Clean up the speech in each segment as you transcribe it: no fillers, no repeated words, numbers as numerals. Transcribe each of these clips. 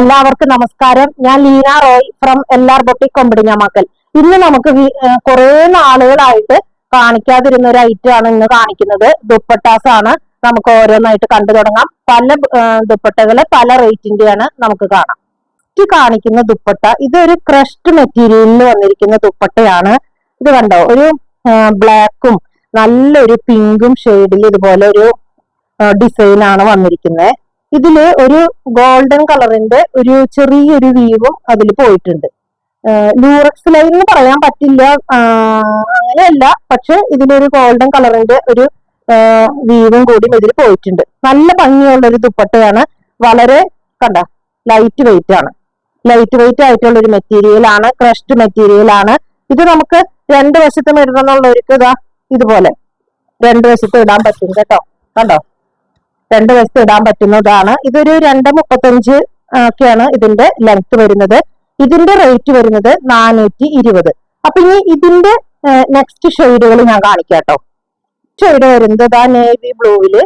എല്ലാവർക്കും നമസ്കാരം. ഞാൻ Leena Roy from LR boutique Kombodinjamakkal. ഇന്ന് നമുക്ക് കുറെ നാളുകളായിട്ട് കാണിക്കാതിരുന്ന ഒരു ഐറ്റം ആണ് ഇന്ന് കാണിക്കുന്നത്. ദുപ്പട്ടാസ് ആണ്. നമുക്ക് ഓരോന്നായിട്ട് കണ്ടു തുടങ്ങാം. പല ദുപ്പട്ടകള് പല റേറ്റിന്റെയാണ് നമുക്ക് കാണാം. ഈ കാണിക്കുന്ന ദുപ്പട്ട ഇതൊരു ക്രഷ്ഡ് മെറ്റീരിയലിൽ വന്നിരിക്കുന്ന ദുപ്പട്ടയാണ്. ഇത് കണ്ടോ, ഒരു ബ്ലാക്കും നല്ലൊരു പിങ്കും ഷെയ്ഡിൽ ഇതുപോലെ ഒരു ഡിസൈൻ ആണ് വന്നിരിക്കുന്നത്. ഇതില് ഒരു ഗോൾഡൻ കളറിന്റെ ഒരു ചെറിയൊരു വീവും അതിൽ പോയിട്ടുണ്ട്. ലൂറക്സ് ലൈൻ എന്ന് പറയാൻ പറ്റില്ല, അങ്ങനെയല്ല, പക്ഷെ ഇതിലൊരു ഗോൾഡൻ കളറിന്റെ ഒരു വീവും കൂടി ഇതിൽ പോയിട്ടുണ്ട്. നല്ല ഭംഗിയുള്ള ഒരു ദുപ്പട്ടയാണ്. വളരെ ലൈറ്റ് വെയിറ്റ് ആണ്. ലൈറ്റ് വെയിറ്റ് ആയിട്ടുള്ള ഒരു മെറ്റീരിയൽ ആണ്. ക്രഷ്ഡ് മെറ്റീരിയൽ ആണ്. ഇത് നമുക്ക് രണ്ട് വശത്തും ഇടണമെന്നുള്ളവർക്ക് ഇതുപോലെ രണ്ട് വശത്ത് ഇടാൻ പറ്റും കേട്ടോ. കണ്ടോ, രണ്ട് വശത്ത് ഇടാൻ പറ്റുന്നതാണ്. ഇതൊരു 2.35 ഒക്കെയാണ് ഇതിന്റെ ലെങ്ത് വരുന്നത്. ഇതിന്റെ റേറ്റ് വരുന്നത് 420. അപ്പൊ ഇനി ഇതിന്റെ നെക്സ്റ്റ് ഷെയ്ഡുകൾ ഞാൻ കാണിക്കാം കേട്ടോ. ഷെയ്ഡ് വരുന്നത് നേവി ബ്ലൂവില്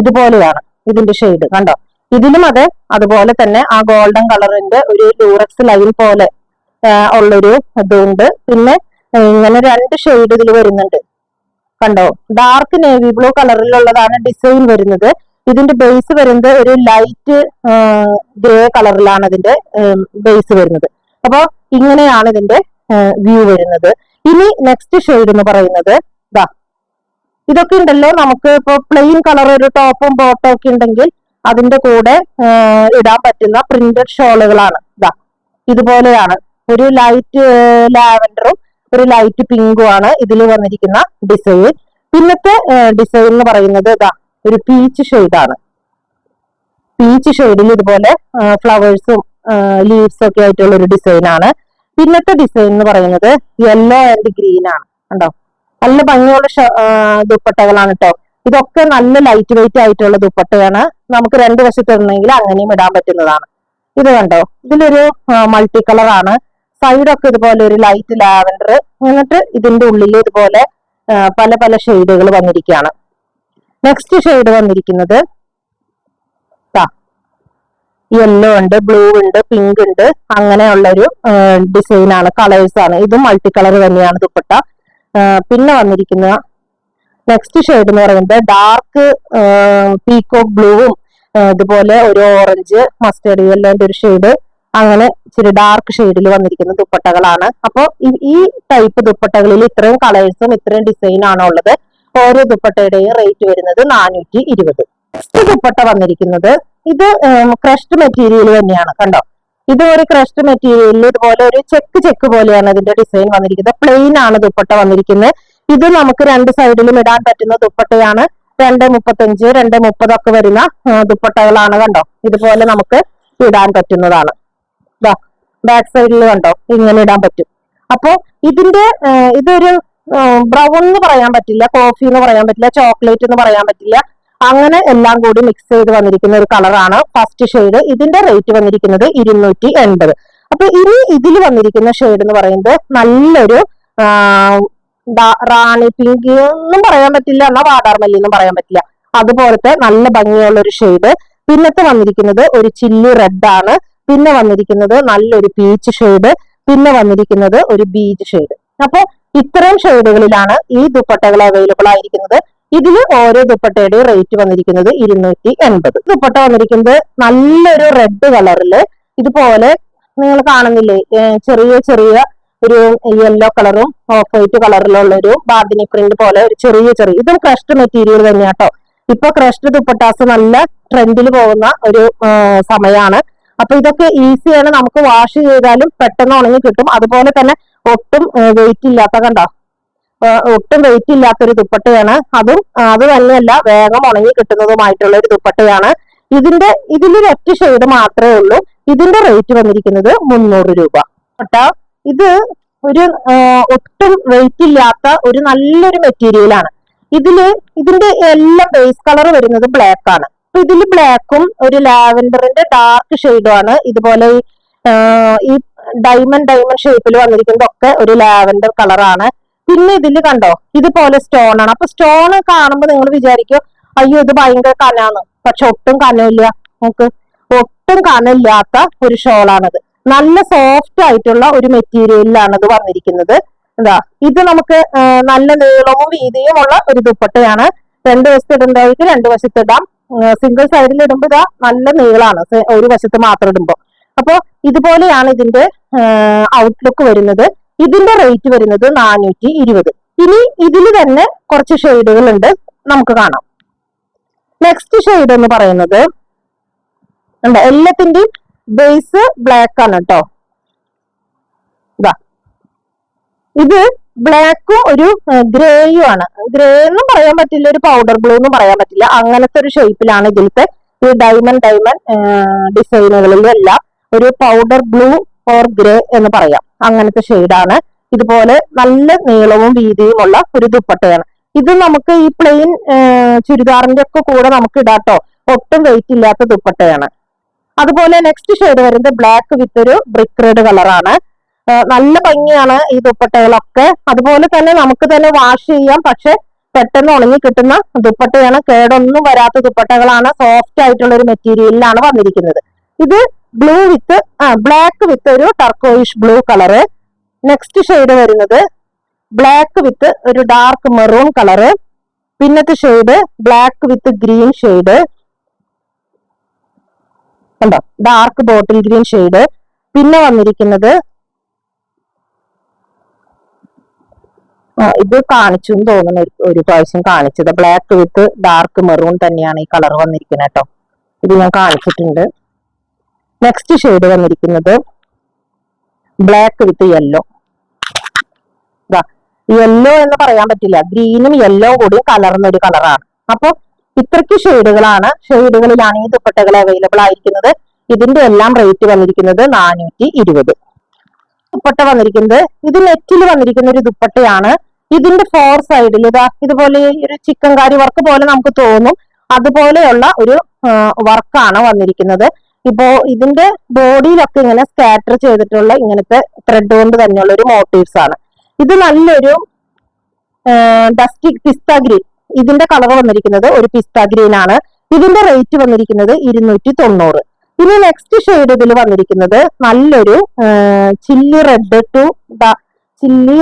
ഇതുപോലെയാണ് ഇതിന്റെ ഷെയ്ഡ്. കണ്ടോ, ഇതിലും അതുപോലെ തന്നെ ആ ഗോൾഡൻ കളറിന്റെ ഒരു ലൂറക്സ് ലൈൻ പോലെ ഉള്ളൊരു ഇതുണ്ട്. പിന്നെ ഇങ്ങനെ രണ്ട് ഷെയ്ഡ് ഇതിൽ വരുന്നുണ്ട്. കണ്ടോ, ഡാർക്ക് നേവി ബ്ലൂ കളറിലുള്ളതാണ് ഡിസൈൻ വരുന്നത്. ഇതിന്റെ ബേസ് വരുന്നത് ഒരു ലൈറ്റ് ഗ്രേ കളറിലാണ് ഇതിന്റെ ബേസ് വരുന്നത്. അപ്പൊ ഇങ്ങനെയാണ് ഇതിന്റെ വ്യൂ വരുന്നത്. ഇനി നെക്സ്റ്റ് ഷെയ്ഡ് എന്ന് പറയുന്നത് ഇതൊക്കെ ഉണ്ടല്ലോ, നമുക്ക് ഇപ്പൊ പ്ലെയിൻ കളർ ഒരു ടോപ്പും ബോട്ടും ഒക്കെ ഉണ്ടെങ്കിൽ അതിന്റെ കൂടെ ഇടാൻ പറ്റുന്ന പ്രിന്റഡ് ഷോളുകളാണ്. ഇതുപോലെയാണ്. ഒരു ലൈറ്റ് ലാവൻഡറും ഒരു ലൈറ്റ് പിങ്കും ആണ് ഇതിൽ വന്നിരിക്കുന്ന ഡിസൈൻ. പിന്നത്തെ ഡിസൈൻ എന്ന് പറയുന്നത് ഒരു പീച്ച് ഷെയ്ഡാണ്. പീച്ച് ഷെയ്ഡിൽ ഇതുപോലെ ഫ്ലവേഴ്സും ലീവ്സും ഒക്കെ ആയിട്ടുള്ള ഒരു ഡിസൈൻ ആണ്. പിന്നത്തെ ഡിസൈൻ എന്ന് പറയുന്നത് യെല്ലോ ആൻഡ് ഗ്രീൻ ആണ്. കണ്ടോ, നല്ല ഭംഗിയുള്ള ദുപ്പട്ടകളാണ് കേട്ടോ. ഇതൊക്കെ നല്ല ലൈറ്റ് വെയിറ്റ് ആയിട്ടുള്ള ദുപ്പട്ടയാണ്. നമുക്ക് രണ്ട് വശത്ത് ഇടണമെങ്കിൽ അങ്ങനെയും ഇടാൻ പറ്റുന്നതാണ്. ഇത് കണ്ടോ, ഇതിലൊരു മൾട്ടി കളർ ആണ്. സൈഡൊക്കെ ഇതുപോലെ ഒരു ലൈറ്റ് ലാവൻഡർ, എന്നിട്ട് ഇതിന്റെ ഉള്ളിൽ ഇതുപോലെ പല പല ഷെയ്ഡുകൾ വന്നിരിക്കുകയാണ്. നെക്സ്റ്റ് ഷെയ്ഡ് വന്നിരിക്കുന്നത് യെല്ലോ ഉണ്ട്, ബ്ലൂ ഉണ്ട്, പിങ്ക് ഉണ്ട്, അങ്ങനെയുള്ളൊരു ഡിസൈൻ ആണ്, കളേഴ്സ് ആണ്. ഇതും മൾട്ടി കളർ തന്നെയാണ് ദുപ്പട്ട. പിന്നെ വന്നിരിക്കുന്ന നെക്സ്റ്റ് ഷെയ്ഡ് എന്ന് പറയുന്നത് ഡാർക്ക് പീകോക്ക് ബ്ലൂവും ഇതുപോലെ ഒരു ഓറഞ്ച് മസ്റ്റേർഡ് യെല്ലോന്റെ ഒരു ഷെയ്ഡ്, അങ്ങനെ ഇച്ചിരി ഡാർക്ക് ഷെയ്ഡിൽ വന്നിരിക്കുന്ന ദുപ്പട്ടകളാണ്. അപ്പോൾ ഈ ടൈപ്പ് ദുപ്പട്ടകളിൽ ഇത്രയും കളേഴ്സും ഇത്രയും ഡിസൈൻ ആണ് ഉള്ളത്. ഓരോ ദുപ്പട്ടയുടെയും റേറ്റ് വരുന്നത് 420. നെക്സ്റ്റ് ദുപ്പട്ട വന്നിരിക്കുന്നത് ഇത് ക്രഷ്ഡ് മെറ്റീരിയൽ തന്നെയാണ്. കണ്ടോ, ഇത് ഒരു ക്രഷ്ഡ് മെറ്റീരിയലിൽ ഇതുപോലെ ഒരു ചെക്ക് പോലെയാണ് ഇതിന്റെ ഡിസൈൻ വന്നിരിക്കുന്നത്. പ്ലെയിൻ ആണ് ദുപ്പട്ട വന്നിരിക്കുന്നത്. ഇത് നമുക്ക് രണ്ട് സൈഡിലും ഇടാൻ പറ്റുന്ന ദുപ്പട്ടയാണ്. 2.35, 2.30 ഒക്കെ വരുന്ന ദുപ്പട്ടകളാണ്. കണ്ടോ, ഇതുപോലെ നമുക്ക് ഇടാൻ പറ്റുന്നതാണ്. ബാക്ക് സൈഡിൽ കണ്ടോ, ഇങ്ങനെ ഇടാൻ പറ്റും. അപ്പോ ഇതിന്റെ ഇതൊരു ബ്രൗൺ എന്ന് പറയാൻ പറ്റില്ല, കോഫി എന്ന് പറയാൻ പറ്റില്ല, ചോക്ലേറ്റ് എന്ന് പറയാൻ പറ്റില്ല, അങ്ങനെ എല്ലാം കൂടി മിക്സ് ചെയ്ത് വന്നിരിക്കുന്ന ഒരു കളറാണ് ഫസ്റ്റ് ഷെയ്ഡ്. ഇതിന്റെ റേറ്റ് വന്നിരിക്കുന്നത് 280. അപ്പൊ ഇനി ഇതിൽ വന്നിരിക്കുന്ന ഷെയ്ഡ് എന്ന് പറയുന്നത് നല്ലൊരു റാണി പിങ്ക് ഒന്നും പറയാൻ പറ്റില്ല, എന്നാ വാടാർമല്ലി എന്നും പറയാൻ പറ്റില്ല, അതുപോലത്തെ നല്ല ഭംഗിയുള്ള ഒരു ഷെയ്ഡ്. പിന്നത്തെ വന്നിരിക്കുന്നത് ഒരു ചില്ലി റെഡ് ആണ്. പിന്നെ വന്നിരിക്കുന്നത് നല്ലൊരു പീച്ച് ഷെയ്ഡ്. പിന്നെ വന്നിരിക്കുന്നത് ഒരു ബീച്ച് ഷെയ്ഡ്. അപ്പൊ ഇത്രയും ഷെയ്ഡുകളിലാണ് ഈ ദുപ്പട്ടകൾ അവൈലബിൾ ആയിരിക്കുന്നത്. ഇതിൽ ഓരോ ദുപ്പട്ടയുടെയും റേറ്റ് വന്നിരിക്കുന്നത് 280. ദുപ്പട്ട വന്നിരിക്കുന്നത് നല്ലൊരു റെഡ് കളറില് ഇതുപോലെ നിങ്ങൾ കാണുന്നില്ലേ, ചെറിയ ചെറിയ ഒരു യെല്ലോ കളറും ഓഫ് വൈറ്റ് കളറിലുള്ള ഒരു ബാർഡിനി പ്രിന്റ് പോലെ ഒരു ചെറിയ ഇതും ക്രഷ്ഡ് മെറ്റീരിയൽ തന്നെയാട്ടോ. ഇപ്പൊ ക്രഷ്ഡ് ദുപ്പട്ടാസ് നല്ല ട്രെൻഡിൽ പോകുന്ന ഒരു സമയമാണ്. അപ്പൊ ഇതൊക്കെ ഈസിയാണ്, നമുക്ക് വാഷ് ചെയ്താലും പെട്ടെന്ന് ഉണങ്ങി കിട്ടും. അതുപോലെ തന്നെ ഒട്ടും വെയിറ്റ് ഇല്ലാത്ത, കണ്ടോ, ഒട്ടും വെയിറ്റ് ഇല്ലാത്തൊരു ദുപ്പട്ടയാണ്. അത് തന്നെയല്ല, വേഗം ഉണങ്ങി കിട്ടുന്നതുമായിട്ടുള്ള ഒരു ദുപ്പട്ടയാണ്. ഇതിലൊരു ഒറ്റ ഷെയ്ഡ് മാത്രമേ ഉള്ളൂ. ഇതിന്റെ റേറ്റ് വന്നിരിക്കുന്നത് 300 രൂപ. ഇത് ഒരു ഒട്ടും വെയിറ്റ് ഇല്ലാത്ത ഒരു നല്ലൊരു മെറ്റീരിയൽ ആണ്. ഇതിന്റെ എല്ലാ ബേസ് കളർ വരുന്നത് ബ്ലാക്ക് ആണ്. അപ്പൊ ഇതിൽ ബ്ലാക്കും ഒരു ലാവൻഡറിന്റെ ഡാർക്ക് ഷെയ്ഡും ആണ്. ഇതുപോലെ ഈ ഡയമണ്ട് ഷേപ്പിൽ വന്നിരിക്കുന്നതൊക്കെ ഒരു ലാവൻഡർ കളറാണ്. പിന്നെ ഇതിൽ കണ്ടോ, ഇതുപോലെ സ്റ്റോൺ ആണ്. അപ്പൊ സ്റ്റോൺ കാണുമ്പോൾ നിങ്ങൾ വിചാരിക്കും അയ്യോ ഇത് ഭയങ്കര കനാണ്, പക്ഷെ ഒട്ടും കനമില്ല. നമുക്ക് ഒട്ടും കനമില്ലാത്ത ഒരു ഷോളാണിത്. നല്ല സോഫ്റ്റ് ആയിട്ടുള്ള ഒരു മെറ്റീരിയലിലാണ് ഇത് വന്നിരിക്കുന്നത്. എന്താ ഇത് നമുക്ക് നല്ല നീളവും വീതിയും ഉള്ള ഒരു ദുപ്പട്ടയാണ്. രണ്ട് വശത്ത് ഇടുന്നവർക്ക് രണ്ട് വശത്ത് ഇടാം. സിംഗിൾ സൈഡിൽ ഇടുമ്പോ ഇതാ നല്ല നീളാണ് ഒരു വശത്ത് മാത്രം ഇടുമ്പോ. അപ്പൊ ഇതുപോലെയാണ് ഇതിന്റെ ഔട്ട്ലുക്ക് വരുന്നത്. ഇതിന്റെ റേറ്റ് വരുന്നത് 420. ഇനി ഇതിൽ തന്നെ കുറച്ച് ഷെയ്ഡുകൾ ഉണ്ട്, നമുക്ക് കാണാം. നെക്സ്റ്റ് ഷെയ്ഡ് എന്ന് പറയുന്നത് എല്ലാത്തിന്റെയും ബേസ് ബ്ലാക്ക് ആണ് കേട്ടോ. ഇത് ബ്ലാക്കും ഒരു ഗ്രേയും ആണ്. ഗ്രേ എന്നും പറയാൻ പറ്റില്ല, ഒരു പൗഡർ ബ്ലൂ എന്നും പറയാൻ പറ്റില്ല. അങ്ങനത്തെ ഒരു ഷേപ്പിലാണ് ഇതിലത്തെ ഈ ഡയമണ്ട് ഡിസൈനുകളിലെല്ലാം ഒരു പൗഡർ ബ്ലൂ ഓർ ഗ്രേ എന്ന് പറയാം. അങ്ങനത്തെ ഷെയ്ഡാണ്. ഇതുപോലെ നല്ല നീളവും വീതിയും ഉള്ള ഒരു ദുപ്പട്ടയാണ്. ഇത് നമുക്ക് ഈ പ്ലെയിൻ ചുരിദാറിന്റെ ഒക്കെ കൂടെ നമുക്ക് ഇടാട്ടോ. ഒട്ടും വെയിറ്റ് ഇല്ലാത്ത ദുപ്പട്ടയാണ്. അതുപോലെ നെക്സ്റ്റ് ഷെയ്ഡ് വരുന്നത് ബ്ലാക്ക് വിത്ത് ഒരു ബ്രിക്ക് റെഡ് കളറാണ്. നല്ല ഭംഗിയാണ് ഈ ദുപ്പട്ടകളൊക്കെ. അതുപോലെ തന്നെ നമുക്ക് തന്നെ വാഷ് ചെയ്യാം, പക്ഷെ പെട്ടെന്ന് ഉണങ്ങി കിട്ടുന്ന ദുപ്പട്ടയാണ്. കേടൊന്നും വരാത്ത ദുപ്പട്ടകളാണ്. സോഫ്റ്റ് ആയിട്ടുള്ള ഒരു മെറ്റീരിയലിലാണ് വന്നിരിക്കുന്നത്. ഇത് ബ്ലാക്ക് വിത്ത് ഒരു turquoise blue colour. Next shade വരുന്നത് ബ്ലാക്ക് വിത്ത് ഒരു ഡാർക്ക് മെറൂൺ കളറ്. പിന്നത്തെ shade black with green shade കണ്ടോ, ഡാർക്ക് ബോട്ടിൽ ഗ്രീൻ ഷെയ്ഡ്. പിന്നെ വന്നിരിക്കുന്നത് ഇത് കാണിച്ചു എന്ന് തോന്നുന്നു, ഒരു പ്രാവശ്യം കാണിച്ചത് ബ്ലാക്ക് വിത്ത് ഡാർക്ക് മെറൂൺ തന്നെയാണ് ഈ കളർ വന്നിരിക്കുന്നത് കേട്ടോ. ഇത് ഞാൻ കാണിച്ചിട്ടുണ്ട്. നെക്സ്റ്റ് ഷെയ്ഡ് വന്നിരിക്കുന്നത് ബ്ലാക്ക് വിത്ത് യെല്ലോ. യെല്ലോ എന്ന് പറയാൻ പറ്റില്ല, ഗ്രീനും യെല്ലോ കൂടി കലർന്ന ഒരു കളറാണ്. അപ്പൊ ഇത്രയ്ക്ക് ഷെയ്ഡുകളിലാണ് ഈ ദുപ്പട്ടകൾ അവൈലബിൾ ആയിരിക്കുന്നത്. ഇതിന്റെ എല്ലാം റേറ്റ് വന്നിരിക്കുന്നത് 420. ദുപ്പട്ട വന്നിരിക്കുന്നത് ഇത് നെറ്റിൽ വന്നിരിക്കുന്ന ഒരു ദുപ്പട്ടയാണ്. ഇതിന്റെ 4 സൈഡിൽ ഇതുപോലെ ഒരു ചിക്കൻ കാരി വർക്ക് പോലെ നമുക്ക് തോന്നും. അതുപോലെയുള്ള ഒരു വർക്കാണ് വന്നിരിക്കുന്നത്. ഇപ്പോ ഇതിന്റെ ബോഡിയിലൊക്കെ ഇങ്ങനെ സ്കാറ്റർ ചെയ്തിട്ടുള്ള ഇങ്ങനത്തെ ത്രെഡ് കൊണ്ട് തന്നെയുള്ള ഒരു മോട്ടീവ്സ് ആണ്. ഇത് നല്ലൊരു ഡസ്റ്റി പിസ്ത ഗ്രീൻ. ഇതിന്റെ കളർ വന്നിരിക്കുന്നത് ഒരു പിസ്ത ഗ്രീൻ ആണ്. ഇതിന്റെ റേറ്റ് വന്നിരിക്കുന്നത് 290. ഇനി നെക്സ്റ്റ് ഷെയ്ഡ് ഇതിൽ വന്നിരിക്കുന്നത് നല്ലൊരു ചില്ലി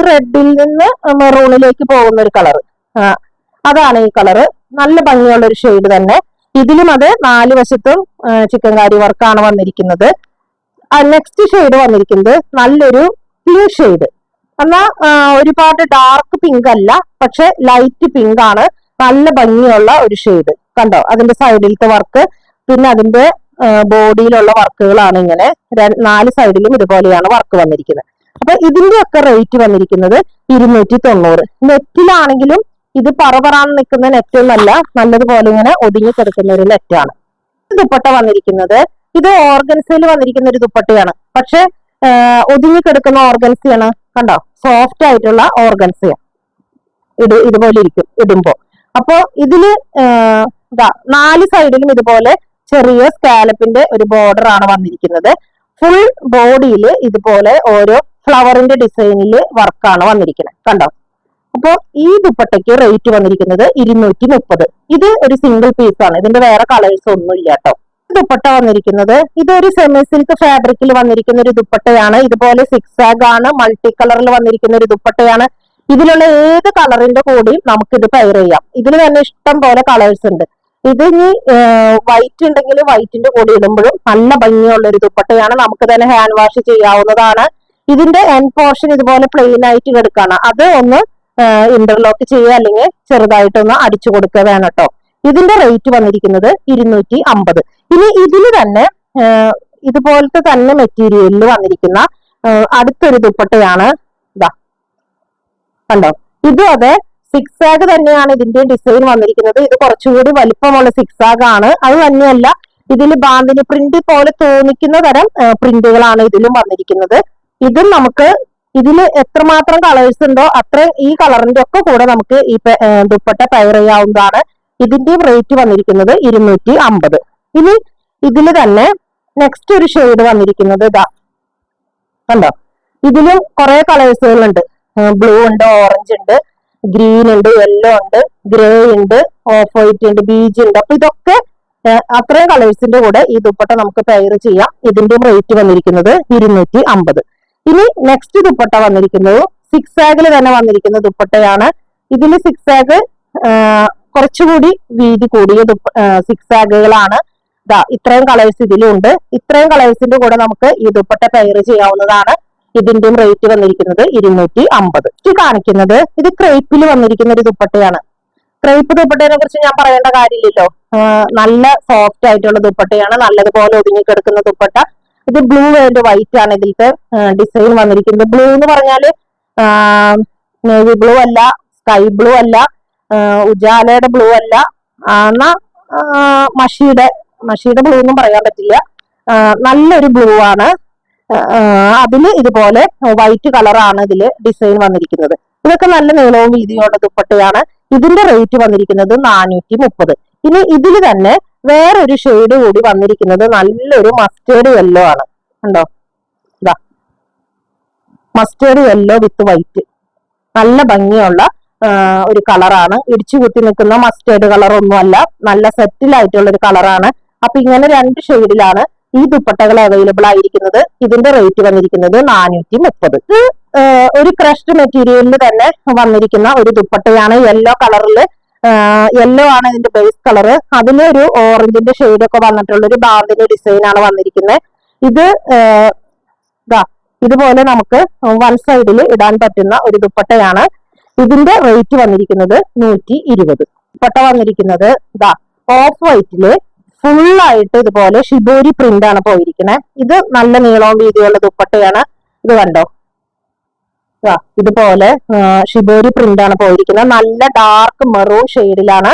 റെഡിൽ നിന്ന് മെറൂണിലേക്ക് പോകുന്ന ഒരു കളർ. അതാണ് ഈ കളറ്. നല്ല ഭംഗിയുള്ള ഒരു ഷെയ്ഡ് തന്നെ. ഇതിലും അത് 4 വശത്തും ചിക്കൻ കാരി വർക്കാണ് വന്നിരിക്കുന്നത്. നെക്സ്റ്റ് ഷെയ്ഡ് വന്നിരിക്കുന്നത് നല്ലൊരു പിങ്ക് ഷെയ്ഡ്. എന്നാ ഒരുപാട് ഡാർക്ക് പിങ്ക് അല്ല, പക്ഷെ ലൈറ്റ് പിങ്ക് ആണ്. നല്ല ഭംഗിയുള്ള ഒരു ഷെയ്ഡ് കണ്ടോ. അതിന്റെ സൈഡിലത്തെ വർക്ക്, പിന്നെ അതിന്റെ ബോഡിയിലുള്ള വർക്കുകളാണ് ഇങ്ങനെ 4 സൈഡിലും ഇതുപോലെയാണ് വർക്ക് വന്നിരിക്കുന്നത്. അപ്പൊ ഇതിന്റെ ഒക്കെ റേറ്റ് വന്നിരിക്കുന്നത് 290. നെറ്റിലാണെങ്കിലും ഇത് പറപറാന്ന് നിൽക്കുന്ന നെറ്റ് ഒന്നല്ല, നല്ലതുപോലെ ഇങ്ങനെ ഒതുങ്ങി കിടക്കുന്ന ഒരു നെറ്റാണ്. ദുപ്പട്ട വന്നിരിക്കുന്നത് ഇത് ഓർഗൻസയിൽ വന്നിരിക്കുന്ന ഒരു ദുപ്പട്ടയാണ്. പക്ഷെ ഒതുങ്ങി കിടക്കുന്ന ഓർഗൻസിയാണ് കണ്ടോ. സോഫ്റ്റ് ആയിട്ടുള്ള ഓർഗൻസിയാണ്. ഇതുപോലെ ഇരിക്കും ഇടുമ്പോ. അപ്പൊ ഇതില് 4 സൈഡിലും ഇതുപോലെ ചെറിയ സ്കാലപ്പിന്റെ ഒരു ബോർഡർ ആണ് വന്നിരിക്കുന്നത്. ഫുൾ ബോഡിയിൽ ഇതുപോലെ ഓരോ ഫ്ലവറിന്റെ ഡിസൈനില് വർക്കാണ് വന്നിരിക്കുന്നത് കണ്ടോ. അപ്പൊ ഈ ദുപ്പട്ടയ്ക്ക് റേറ്റ് വന്നിരിക്കുന്നത് 230. ഇത് ഒരു സിംഗിൾ പീസ് ആണ്. ഇതിന്റെ വേറെ കളേഴ്സ് ഒന്നും ഇല്ല കേട്ടോ. ദുപ്പട്ട വന്നിരിക്കുന്നത് ഇതൊരു സെമി സിൽക്ക് ഫാബ്രിക്കിൽ വന്നിരിക്കുന്ന ഒരു ദുപ്പട്ടയാണ്. ഇതുപോലെ സിക്സാഗ് ആണ്, മൾട്ടി കളറിൽ വന്നിരിക്കുന്ന ഒരു ദുപ്പട്ടയാണ്. ഇതിലുള്ള ഏത് കളറിന്റെ കൂടിയും നമുക്കിത് പെയർ ചെയ്യാം. ഇതിൽ തന്നെ ഇഷ്ടം പോലെ കളേഴ്സ് ഉണ്ട്. ഇത് ഇനി വൈറ്റ് ഉണ്ടെങ്കിൽ വൈറ്റിന്റെ കൂടെ ഇടുമ്പോഴും നല്ല ഭംഗിയുള്ള ഒരു ദുപ്പട്ടയാണ്. നമുക്ക് തന്നെ ഹാൻഡ് വാഷ് ചെയ്യാവുന്നതാണ്. ഇതിന്റെ എൻഡ് പോർഷൻ ഇതുപോലെ പ്ലെയിൻ ആയിട്ട് കിടക്കാണ്. അത് ഒന്ന് ഇന്റർലോക്ക് ചെയ്യുക, അല്ലെങ്കിൽ ചെറുതായിട്ടൊന്ന് അടിച്ചു കൊടുക്കുക വേണം കേട്ടോ. ഇതിന്റെ റേറ്റ് വന്നിരിക്കുന്നത് 250. ഇനി ഇതിന് തന്നെ ഇതുപോലത്തെ തന്നെ മെറ്റീരിയലിൽ വന്നിരിക്കുന്ന അടുത്തൊരു ദുപ്പട്ടയാണ് ഇതാ കണ്ടോ. ഇതും അതെ സിക്സാഗ് തന്നെയാണ് ഇതിന്റെ ഡിസൈൻ വന്നിരിക്കുന്നത്. ഇത് കുറച്ചുകൂടി വലിപ്പമുള്ള സിക്സാഗ് ആണ്. അത് തന്നെയല്ല, ഇതിൽ ബാന്തിന് പ്രിന്റ് പോലെ തോന്നിക്കുന്ന തരം പ്രിന്റുകളാണ് ഇതിലും വന്നിരിക്കുന്നത്. ഇതും നമുക്ക് ഇതിൽ എത്രമാത്രം കളേഴ്സ് ഉണ്ടോ അത്ര ഈ കളറിന്റെ ഒക്കെ കൂടെ നമുക്ക് ഈ ദുപ്പട്ട പെയർ ചെയ്യാവുന്നതാണ്. ഇതിന്റെയും റേറ്റ് വന്നിരിക്കുന്നത് 250. ഇനി ഇതിൽ തന്നെ നെക്സ്റ്റ് ഒരു ഷെയ്ഡ് വന്നിരിക്കുന്നത് ഇതാ കണ്ടോ. ഇതിലും കുറെ കളേഴ്സുകളുണ്ട്. ബ്ലൂ ഉണ്ട്, ഓറഞ്ച് ഉണ്ട്, ഗ്രീൻ ഉണ്ട്, യെല്ലോ ഉണ്ട്, ഗ്രേ ഉണ്ട്, ഓഫ് വൈറ്റ് ഉണ്ട്, ബീജ് ഉണ്ട്. അപ്പൊ ഇതൊക്കെ അത്രയും കളേഴ്സിന്റെ കൂടെ ഈ ദുപ്പട്ട നമുക്ക് പെയർ ചെയ്യാം. ഇതിന്റെ റേറ്റ് വന്നിരിക്കുന്നത് 250. ഇനി നെക്സ്റ്റ് ദുപ്പട്ട വന്നിരിക്കുന്നത് സിക്സ് ആഗിൽ തന്നെ വന്നിരിക്കുന്ന ദുപ്പട്ടയാണ്. ഇതിൽ സിക്സ് ആഗ് കുറച്ചുകൂടി വീതി കൂടിയ സിക്സ് ആഗുകളാണ്. ഇത്രയും കളേഴ്സ് ഇതിലുണ്ട്. ഇത്രയും കളേഴ്സിന്റെ കൂടെ നമുക്ക് ഈ ദുപ്പട്ട പെയർ ചെയ്യാവുന്നതാണ്. ഇതിന്റെയും റേറ്റ് വന്നിരിക്കുന്നത് 250. ഇത് കാണിക്കുന്നത് ഇത് ക്രേപ്പിൽ വന്നിരിക്കുന്ന ഒരു ദുപ്പട്ടയാണ്. ക്രേപ്പ് ദുപ്പട്ടയെ കുറിച്ച് ഞാൻ പറയേണ്ട കാര്യമില്ലല്ലോ. നല്ല സോഫ്റ്റ് ആയിട്ടുള്ള ദുപ്പട്ടയാണ്, നല്ലതുപോലെ ഒതുങ്ങിക്കിടക്കുന്ന ദുപ്പട്ട. ഇത് ബ്ലൂ ആൻഡ് വൈറ്റ് ആണ് ഇതിലത്തെ ഡിസൈൻ വന്നിരിക്കുന്നത്. ബ്ലൂ എന്ന് പറഞ്ഞാല് നേവി ബ്ലൂ അല്ല, സ്കൈ ബ്ലൂ അല്ല, ഉജാലയുടെ ബ്ലൂ അല്ല, എന്നാ മഷിയുടെ ബ്ലൂ എന്നും പറയാൻ പറ്റില്ല. നല്ലൊരു ബ്ലൂ ആണ്. അതില് ഇതുപോലെ വൈറ്റ് കളറാണ് ഇതില് ഡിസൈൻ വന്നിരിക്കുന്നത്. ഇതൊക്കെ നല്ല നീളവും വീതിയുള്ള ദുപ്പട്ടയാണ്. ഇതിന്റെ റേറ്റ് വന്നിരിക്കുന്നത് 430. ഇനി ഇതിൽ തന്നെ വേറൊരു ഷെയ്ഡ് കൂടി വന്നിരിക്കുന്നത് നല്ലൊരു മസ്റ്റേർഡ് യെല്ലോ ആണ്. കണ്ടോ, ഇതാ മസ്റ്റേർഡ് യെല്ലോ വിത്ത് വൈറ്റ്, നല്ല ഭംഗിയുള്ള ഒരു കളറാണ്. ഇടിച്ചു കുത്തി നിൽക്കുന്ന മസ്റ്റേർഡ് കളർ ഒന്നുമല്ല, നല്ല സെറ്റിലായിട്ടുള്ള ഒരു കളറാണ്. അപ്പൊ ഇങ്ങനെ രണ്ട് ഷെയ്ഡിലാണ് ഈ ദുപ്പട്ടകൾ അവൈലബിൾ ആയിരിക്കുന്നത്. ഇതിന്റെ റേറ്റ് വന്നിരിക്കുന്നത് 430. ഇത് ഒരു ക്രഷ്ഡ് മെറ്റീരിയലിൽ തന്നെ വന്നിരിക്കുന്ന ഒരു ദുപ്പട്ടയാണ്. യെല്ലോ കളറിൽ, യെല്ലോ ആണ് ഇതിന്റെ ബേസ് കളർ. അതിലൊരു ഓറഞ്ചിന്റെ ഷെയ്ഡ് ഒക്കെ വന്നിട്ടുള്ള ഒരു ബാന്തിന്റെ ഡിസൈൻ ആണ് വന്നിരിക്കുന്നത്. ഇത് ഇതുപോലെ നമുക്ക് വൺ സൈഡിൽ ഇടാൻ പറ്റുന്ന ഒരു ദുപ്പട്ടയാണ്. ഇതിന്റെ റേറ്റ് വന്നിരിക്കുന്നത് 120. ദുപ്പട്ട വന്നിരിക്കുന്നത് ഓഫ് വൈറ്റില് ഫുള്ളായിട്ട് ഇതുപോലെ ഷിബോരി പ്രിന്റ് ആണ് പോയിരിക്കുന്നത്. ഇത് നല്ല നീളവും വീതിയുള്ള ദുപ്പട്ടയാണ്. ഇത് കണ്ടോ, ഇതുപോലെ ഷിബോരി പ്രിന്റ് ആണ് പോയിരിക്കുന്നത്. നല്ല ഡാർക്ക് മെറൂൺ ഷെയ്ഡിലാണ്.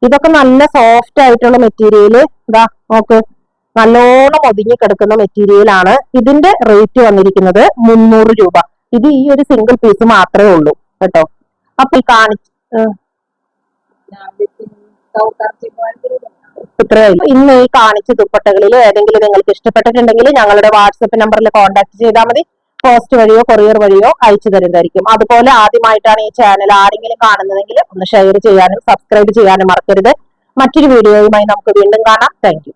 ഇതൊക്കെ നല്ല സോഫ്റ്റ് ആയിട്ടുള്ള മെറ്റീരിയല്. നോക്ക്, നല്ലോണം ഒതുങ്ങി കിടക്കുന്ന മെറ്റീരിയൽ ആണ്. ഇതിന്റെ റേറ്റ് വന്നിരിക്കുന്നത് 300 രൂപ. ഇത് ഈ ഒരു സിംഗിൾ പീസ് മാത്രമേ ഉള്ളൂ കേട്ടോ. അപ്പൊ ഈ ഇന്ന് ഈ കാണിച്ച ദുപ്പട്ടകളിൽ ഏതെങ്കിലും നിങ്ങൾക്ക് ഇഷ്ടപ്പെട്ടിട്ടുണ്ടെങ്കിൽ ഞങ്ങളുടെ വാട്സപ്പ് നമ്പറിൽ കോൺടാക്ട് ചെയ്താൽ മതി. പോസ്റ്റ് വഴിയോ കൊറിയർ വഴിയോ അയച്ചു തരുന്നതായിരിക്കും. അതുപോലെ ആദ്യമായിട്ടാണ് ഈ ചാനൽ ആരെങ്കിലും കാണുന്നതെങ്കിൽ ഒന്ന് ഷെയർ ചെയ്യാനും സബ്സ്ക്രൈബ് ചെയ്യാനും മറക്കരുത്. മറ്റൊരു വീഡിയോയുമായി നമുക്ക് വീണ്ടും കാണാം. Thank you.